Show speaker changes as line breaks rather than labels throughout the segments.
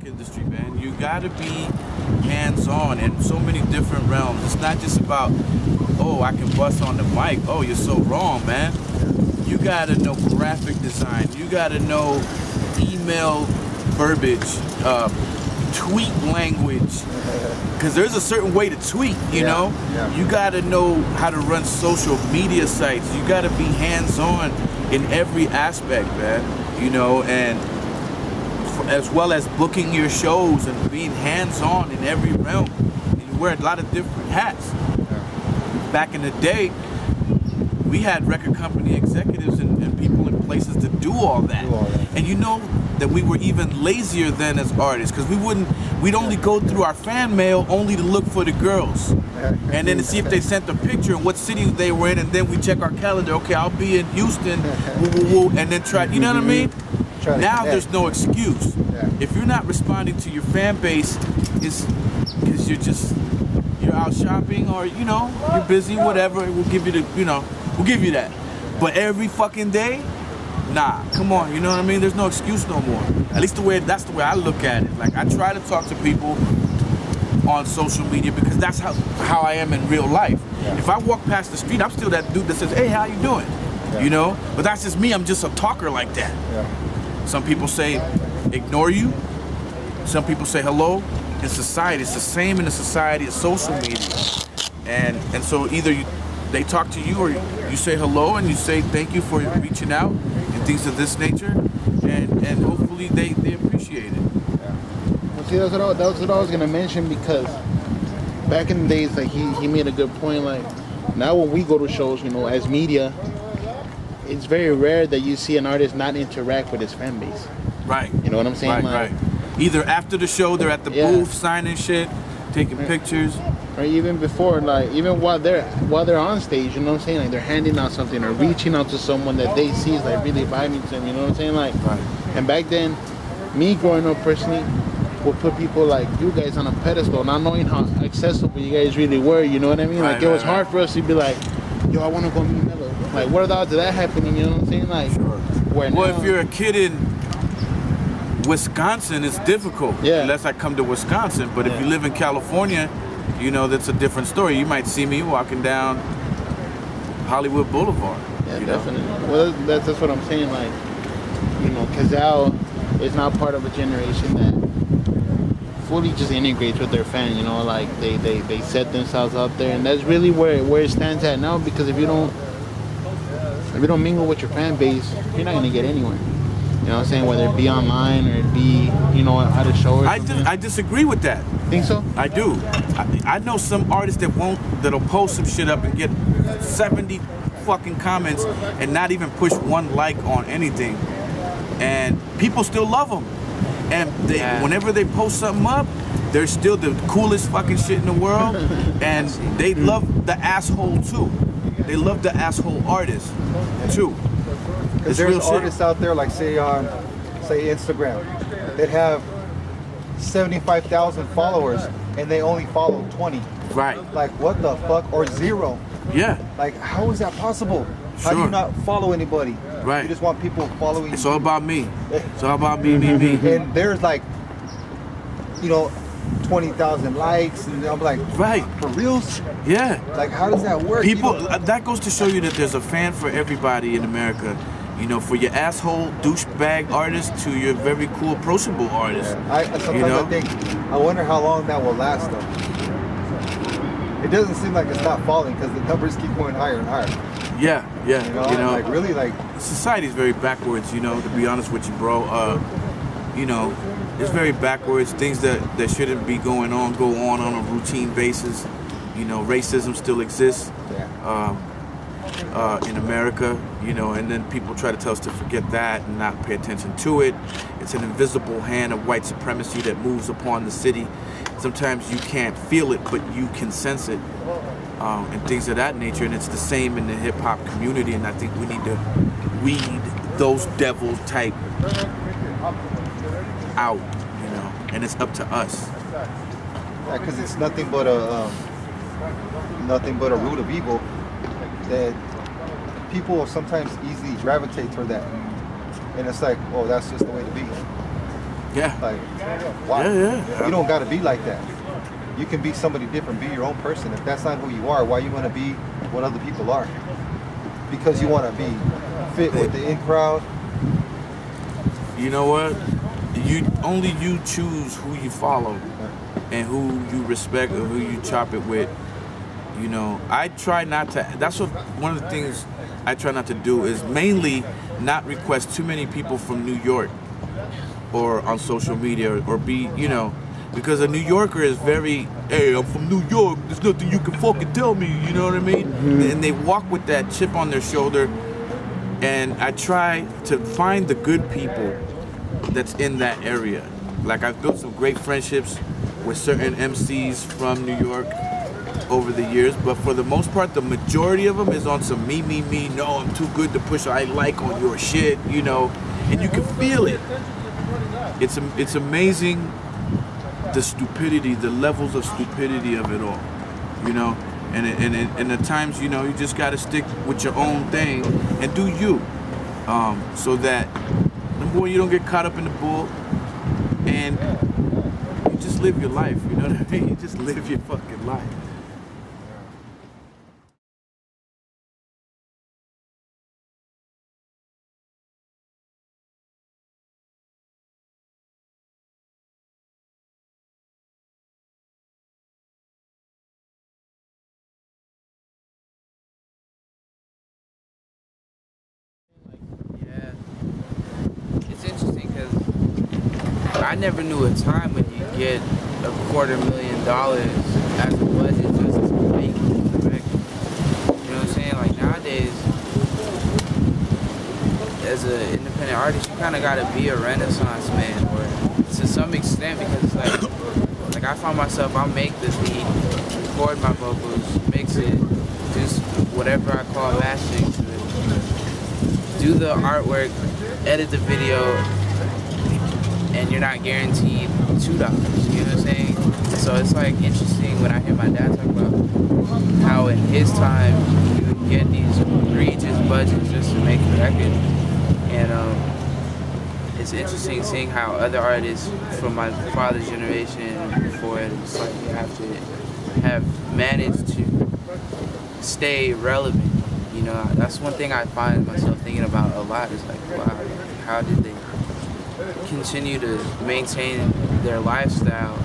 music industry, man. You gotta be hands-on in so many different realms. It's not just about, oh, I can bust on the mic. Oh, you're so wrong, man. You gotta know graphic design. You gotta know email verbiage, tweet language. Because there's a certain way to tweet, you know?
Yeah.
You gotta know how to run social media sites. You gotta be hands-on in every aspect, man. You know, and as well as booking your shows and being hands-on in every realm. And you wear a lot of different hats.
Yeah.
Back in the day, we had record company executives and people in places to do all that. And you know that we were even lazier then as artists, because we'd only go through our fan mail only to look for the girls. And then to see if they sent the picture and what city they were in, and then we check our calendar. Okay, I'll be in Houston, and then try, you know what I mean? Now there's no excuse. If you're not responding to your fan base, it's because you're out shopping, or you know, you're busy, whatever. We'll give you we'll give you that. But every fucking day, nah, come on, you know what I mean? There's no excuse no more. At least that's the way I look at it. Like, I try to talk to people on social media because that's how I am in real life. Yeah. If I walk past the street, I'm still that dude that says, hey, how you doing? Yeah. You know? But that's just me. I'm just a talker like that.
Yeah.
Some people say ignore you. Some people say hello. In society, it's the same in the society as social media. And so either they talk to you, or you say hello and you say thank you for reaching out and things of this nature, and hopefully they appreciate it.
Yeah. Well, see, that's what I was gonna mention, because back in the days, like he made a good point. Like, now when we go to shows, you know, as media, it's very rare that you see an artist not interact with his fan base.
Right.
You know what I'm saying?
Right. Either after the show, they're at the booth signing shit, taking pictures.
Or even before, like even while they're on stage, you know what I'm saying? Like, they're handing out something or reaching out to someone that they see is like really vibing to them, you know what I'm saying? Like, and back then, me growing up personally would put people like you guys on a pedestal, not knowing how accessible you guys really were, you know what I mean? Like, it was hard for us to be like, yo, I want to go meet Mellow. Like, what are the odds of that happening, you know what I'm saying? Like,
well, if you're a kid in Wisconsin, it's difficult unless I come to Wisconsin. But if you live in California, you know, that's a different story. You might see me walking down Hollywood Boulevard.
Yeah, definitely. Well, that's what I'm saying. Like, you know, Cazal is not part of a generation that fully just integrates with their fan. You know, like they set themselves out there, and that's really where it stands at now. Because if you don't mingle with your fan base, you're not gonna get anywhere. You know what I'm saying? Whether it be online or it be, you know, at a show or something.
I disagree with that.
Think so?
I do. I know some artists that'll post some shit up and get 70 fucking comments and not even push one like on anything. And people still love them. And whenever they post something up, they're still the coolest fucking shit in the world. And they love the asshole too. They love the asshole artist too.
Because there's artists out there, like say Instagram, that have 75,000 followers and they only follow 20.
Right.
Like, what the fuck? Or 0.
Yeah.
Like, how is that possible? How do you not follow anybody?
Right.
You just want people following you.
It's all about me. It's all about me.
And there's like, you know, 20,000 likes, and I'm like, for reals?
Yeah.
Like, how does that work?
People, that goes to show you that there's a fan for everybody in America. You know, for your asshole douchebag artist to your very cool approachable artist.
Sometimes I think, I wonder how long that will last though. It doesn't seem like it's not falling because the numbers keep going higher and higher.
Yeah.
You know, like really, like
society's very backwards. You know, to be honest with you, bro. You know, it's very backwards. Things that shouldn't be going on go on a routine basis. You know, racism still exists. In America, you know, and then people try to tell us to forget that and not pay attention to it. It's an invisible hand of white supremacy that moves upon the city. Sometimes you can't feel it, but you can sense it, and things of that nature. And it's the same in the hip-hop community, and I think we need to weed those devil type out, you know, and it's up to us.
Yeah, because it's nothing but a root of evil that people sometimes easily gravitate toward that, and it's like, oh, that's just the way to be.
Yeah.
Like, why?
Yeah.
You don't got to be like that. You can be somebody different, be your own person. If that's not who you are, why you want to be what other people are? Because you want to be fit with the in crowd.
You know what? You choose who you follow and who you respect or who you chop it with. You know, I try not to. That's one of the things I try not to do is mainly not request too many people from New York or on social media or be, you know, because a New Yorker is very, hey, I'm from New York, there's nothing you can fucking tell me, you know what I mean? And they walk with that chip on their shoulder, and I try to find the good people that's in that area. Like, I've built some great friendships with certain MCs from New York over the years, but for the most part, the majority of them is on some me, no, I'm too good to push, I like on your shit, you know, and you can feel it. It's amazing the stupidity, the levels of stupidity of it all, you know, and at times, you know, you just got to stick with your own thing and do you, so that, number one, you don't get caught up in the bull, and you just live your life, you know what I mean? You just live your fucking life.
It's interesting because I never knew a time when you get $250,000 as a budget just to make the record. You know what I'm saying? Like nowadays, as an independent artist, you kind of got to be a renaissance man, or to some extent, because it's like I find myself, I'll make the beat, record my vocals, mix it, do whatever I call mastering to it, do the artwork, edit the video, and you're not guaranteed $2, you know what I'm saying? So it's like interesting when I hear my dad talk about how in his time he would get these egregious budgets just to make a record. And it's interesting seeing how other artists from my father's generation before it, it's like you have to have managed to stay relevant. You know, that's one thing I find myself thinking about a lot is like, wow, how did they continue to maintain their lifestyle?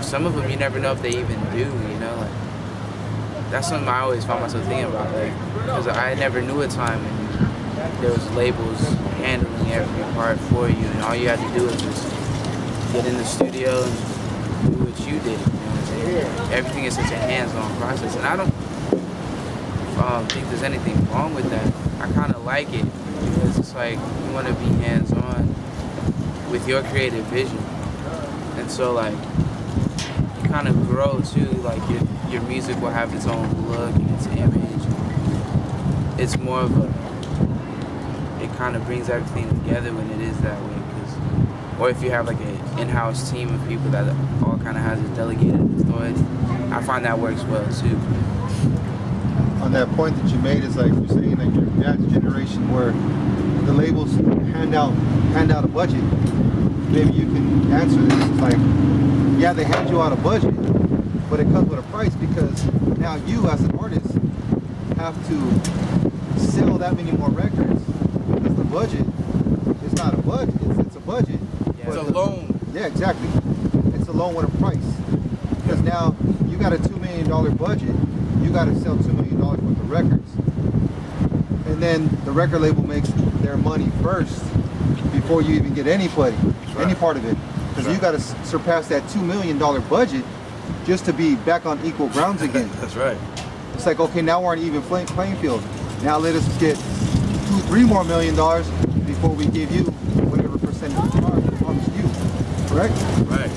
Some of them you never know if they even do, you know? Like, that's something I always find myself thinking about, like, because I never knew a time when there was labels handling every part for you, and all you had to do was just get in the studio and do what you did, you know what I'm saying? Everything is such a hands-on process, and I don't think there's anything wrong with that. I kind of like it because it's like you want to be hands-on with your creative vision, and so like you kind of grow too. Like your music will have its own look and its image. It's more of it kind of brings everything together when it is that way. Or if you have like an in-house team of people that all kind of has a delegated authority, I find that works well too.
On that point that you made, is like you're saying that your dad's generation where the labels hand out a budget. Maybe you can answer this. It's like, yeah, they hand you out a budget, but it comes with a price, because now you as an artist have to sell that many more records, because the budget is not a budget, it's a budget.
Yeah,
it's a loan.
Yeah, exactly. It's a loan with a price, because now you got a $2 million budget, you got to sell $2 million worth of records, and then the record label makes their money first before you even get anybody, any part of it, because you got to surpass that $2 million budget just to be back on equal grounds again.
That's right.
It's like, okay, now we're on an even playing field. Now let us get $2-3 more million before we give you whatever percentage we promised you. Correct?
Right.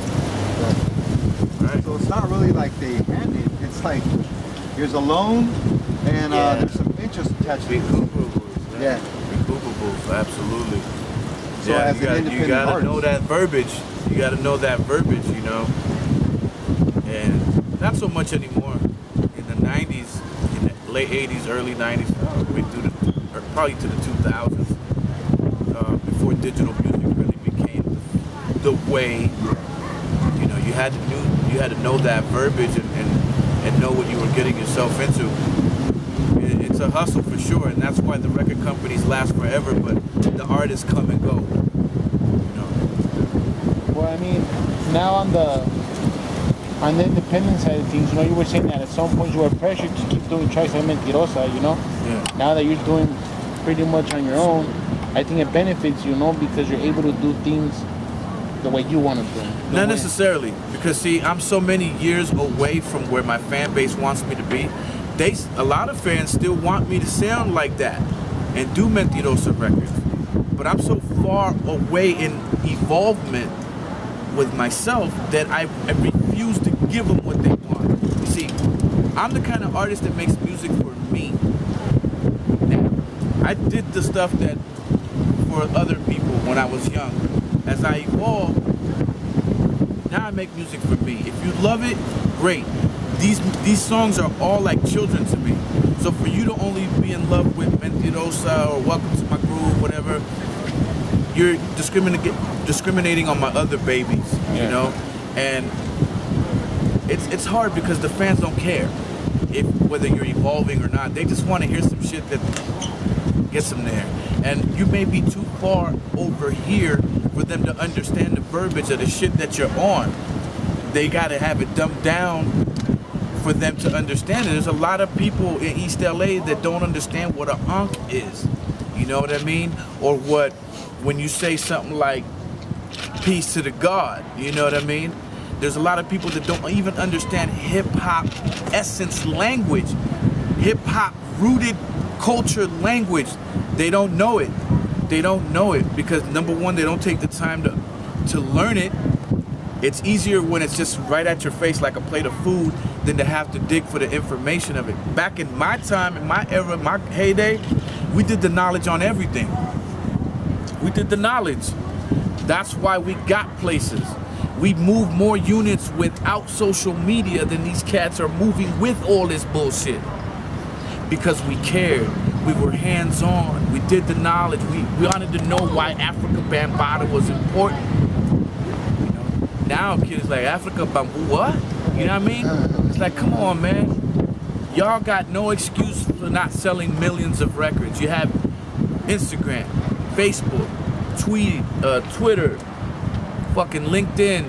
Right.
So it's not really like they hand it. It's like, here's a loan, and there's some interest attached to it.
Recoupables.
Yeah.
Recoupables, absolutely.
So
yeah,
as
you gotta know that verbiage. You gotta know that verbiage, you know. And not so much anymore. In the 90s, in the late 80s, early 90s, probably to the 2000s, before digital music really became the way. You know, you had to know that verbiage and know what you were getting yourself into. It's a hustle for sure, and that's why the record companies last forever, but the artists come and go. You know.
Well, I mean, now on the independent side of things, you know, you were saying that at some point you were pressured to keep doing tracks like Mentirosa, you know?
Yeah.
Now that you're doing pretty much on your own, I think it benefits you, know, because you're able to do things the way you want to do them.
Not necessarily, because see, I'm so many years away from where my fan base wants me to be. A lot of fans still want me to sound like that and do Mentirosa records, but I'm so far away in evolvement with myself that I refuse to give them what they want. You see, I'm the kind of artist that makes music for me. Now, I did the stuff that for other people when I was young. As I evolve, now I make music for me. If you love it, great. These songs are all like children to me. So for you to only be in love with Mentirosa or Welcome to My Groove, whatever, you're discriminating on my other babies, you know? And it's hard because the fans don't care whether you're evolving or not. They just want to hear some shit that gets them there. And you may be too far over here for them to understand the verbiage of the shit that you're on. They got to have it dumbed down for them to understand it. There's a lot of people in East LA that don't understand what an unk is. You know what I mean? Or when you say something like peace to the God, you know what I mean? There's a lot of people that don't even understand hip-hop essence language, hip-hop rooted culture language. They don't know it. They don't know it because number one, they don't take the time to learn it. It's easier when it's just right at your face like a plate of food than to have to dig for the information of it. Back in my time, in my era, my heyday, we did the knowledge on everything. We did the knowledge. That's why we got places. We moved more units without social media than these cats are moving with all this bullshit. Because we cared. We were hands-on. We did the knowledge. We wanted to know why Africa Bambaataa was important. You know? Now kids like Africa Bambaataa, what? You know what I mean? It's like, come on, man. Y'all got no excuse for not selling millions of records. You have Instagram, Facebook, Twitter, fucking LinkedIn,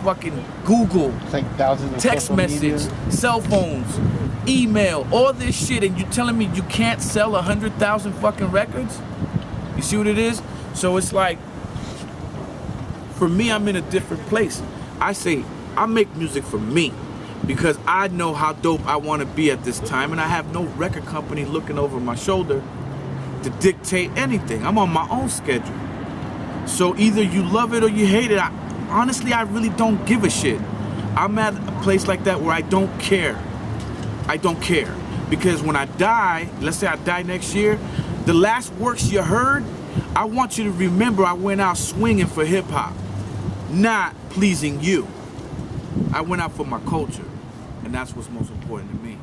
fucking Google,
It's like thousands of
text
social
message,
media.
cell phones, email, all this shit, and you telling me you can't sell 100,000 fucking records? You see what it is? So it's like, for me, I'm in a different place. I say, I make music for me because I know how dope I want to be at this time, and I have no record company looking over my shoulder to dictate anything. I'm on my own schedule. So either you love it or you hate it. Honestly, I really don't give a shit. I'm at a place like that where I don't care. I don't care. Because when I die, let's say I die next year, the last works you heard, I want you to remember I went out swinging for hip hop, not pleasing you. I went out for my culture, and that's what's most important to me.